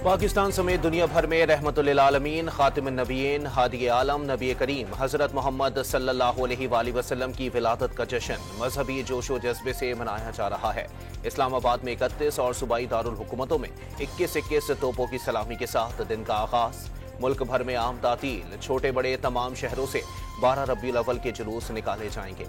पाकिस्तान समेत दुनिया भर में रहमतुल आलमीन खातिमुन नबीयीन हादी आलम नबी करीम हजरत मोहम्मद सल्लल्लाहु अलैहि वसल्लम की विलादत का जश्न मजहबी जोशो जज्बे से मनाया जा रहा है। इस्लामाबाद में 31 और सूबाई दारुल हुकूमतों में 21 तोपों की सलामी के साथ दिन का आगाज। मुल्क भर में आम तातील, छोटे बड़े तमाम शहरों से 12 रबीउल अव्वल के जुलूस निकाले जाएंगे।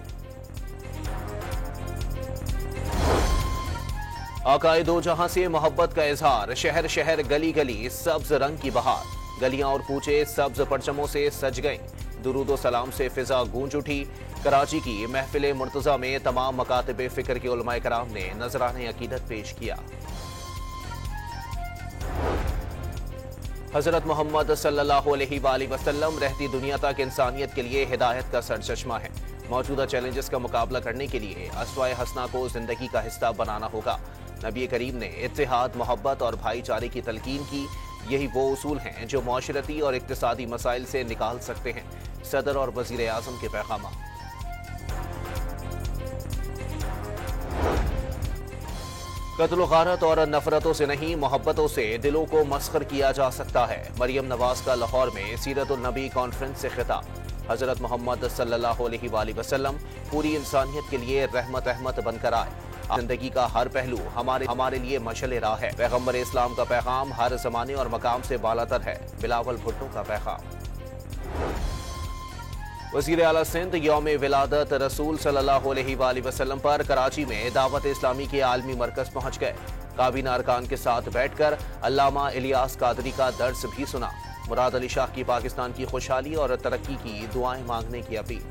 आकाए दो जहां से मोहब्बत का इजहार, शहर शहर गली गली सब्ज रंग की बहार। गलियां और कूचे सब्ज परचमों से सज गईं। दुरूद व सलाम से फिजा गूंज उठी। कराची की महफिल मुर्तजा में तमाम मकातिब फिक्र के उलमाए कराम ने नजराने अकीदत पेश किया। हजरत मोहम्मद सल्लल्लाहु अलैहि वसल्लम रहती दुनिया तक इंसानियत के लिए हिदायत का सरचश्मा है। मौजूदा चैलेंजेस का मुकाबला करने के लिए अस्वाए हसना को जिंदगी का हिस्सा बनाना होगा। नबी करीम ने इत्तेहाद, मोहब्बत और भाईचारे की तलकीन की। यही वो उसूल हैं जो माशरती और इक्तिसादी मसाइल से निकाल सकते हैं सदर और वजीर आजम के पैगाम। कत्ल गारत और नफरतों से नहीं, मोहब्बतों से दिलों को मस्खर किया जा सकता है। मरियम नवाज का लाहौर में सीरतुन नबी कॉन्फ्रेंस से खिताब। हजरत मोहम्मद सल्लल्लाहु अलैहि वसल्लम पूरी इंसानियत के लिए रहमत अहमत बनकर आए। जिंदगी का हर पहलू हमारे लिए मशअल राह है। पैगम्बर इस्लाम का पैगाम हर जमाने और मकाम से बालातर है। बिलावल भुट्टो का पैगाम। वज़ीर आला सिंध यौम विलादत रसूल सल्लल्लाहु अलैहि वसल्लम पर कराची में दावत इस्लामी के आलमी मरकज पहुंच गए। काबीना अरकान के साथ बैठकर अल्लामा इलियास कादरी का दर्स भी सुना। मुराद अली शाह की पाकिस्तान की खुशहाली और तरक्की की दुआएं मांगने की अपील।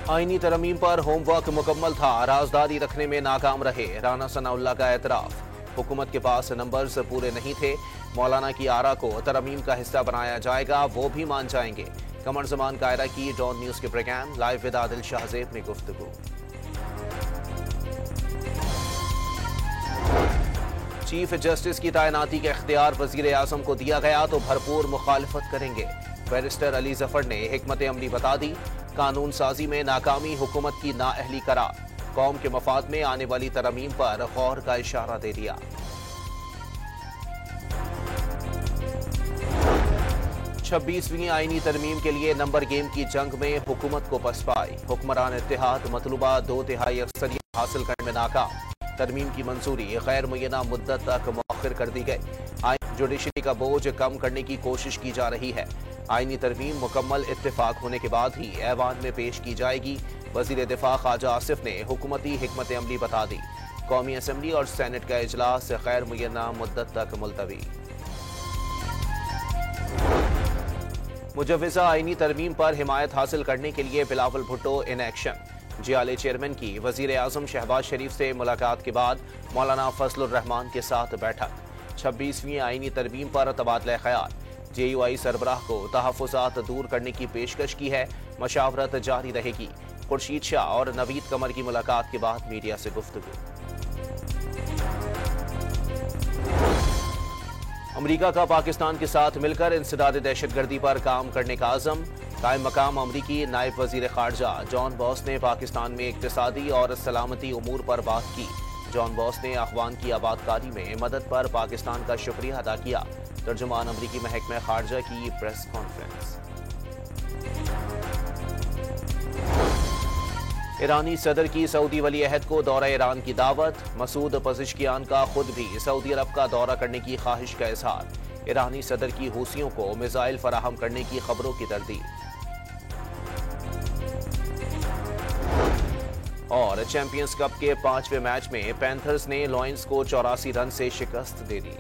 आईनी तरमीम पर होमवर्क मुकम्मल था, राजदारी रखने में नाकाम रहे। राना सनाउल्लाह का एतराफ। हुकूमत के पास नंबर्स पूरे नहीं थे। मौलाना की आरा को तरमीम का हिस्सा बनाया जाएगा, वो भी मान जाएंगे। कमर जमान कायरा की डॉन न्यूज के programme live with Adil Shahzeb में गुफ्तगू। चीफ जस्टिस की तैनाती का इख्तियार वजीर आजम को दिया गया तो भरपूर मुखालफत करेंगे। बैरिस्टर अली जफर ने हिकमत अमली बता दी। कानून साजी में नाकामी हुकूमत की नाअहली करार। कौम के मफाद में आने वाली तरमीम पर गौर का इशारा दे दिया। छब्बीसवीं आईनी तरमीम के लिए नंबर गेम की जंग में हुकूमत को पसपाई। हुक्मरान इत्तेहाद मतलूबा 2/3 अक्सरियत हासिल करने में नाकाम। तरमीम की मंजूरी गैर मुय्यना मुद्दत तक मौखिर कर दी गई। आईन जुडिशरी का बोझ कम करने की कोशिश की जा रही है। आईनी तरमीम मुकम्मल इत्तेफाक होने के बाद ही ऐवान में पेश की जाएगी। वजीर दिफा ख्वाजा आसिफ ने हुकूमती हिकमत अमली बता दी। कौमी असम्बली और सेनेट का इजलास गैर मुय्यना मुद्दत तक मुलतवी। मुजव्विज़ा आईनी तरमीम पर हिमायत हासिल करने के लिए बिलावल भुट्टो इन एक्शन। जियाले चेयरमैन की वजीर आजम शहबाज शरीफ से मुलाकात के बाद मौलाना फजलुर रहमान के साथ बैठक। 26वीं आईनी तरमीम पर तबादला ख्याल। JUI सरबराह को तहफ़्फ़ुज़ात दूर करने की पेशकश की है। मशावरत जारी रहेगी। खुर्शीद शाह और नवीद कमर की मुलाकात के बाद मीडिया से गुफ्तगू। अमरीका का पाकिस्तान के साथ मिलकर इंसदाद दहशतगर्दी पर काम करने का आज़म। कायम मकाम अमरीकी नायब वजीर खारजा जॉन बॉस ने पाकिस्तान में इक्तिसादी और सलामती उमूर पर बात की। जॉन बॉस ने अफ़गान की आबादकारी में मदद पर पाकिस्तान का शुक्रिया अदा किया। तर्जुमान अमरीकी महकमे खारजा की प्रेस कॉन्फ्रेंस। ईरानी सदर की सऊदी वली अहद को दौरा ईरान की दावत। मसूद पज़िशकियान का खुद भी सऊदी अरब का दौरा करने की ख्वाहिश का इजहार। ईरानी सदर की हूसियों को मिसाइल फराहम करने की खबरों की तरदीद। और चैंपियंस कप के 5वें मैच में पैंथर्स ने लॉयंस को 84 रन से शिकस्त दे दी।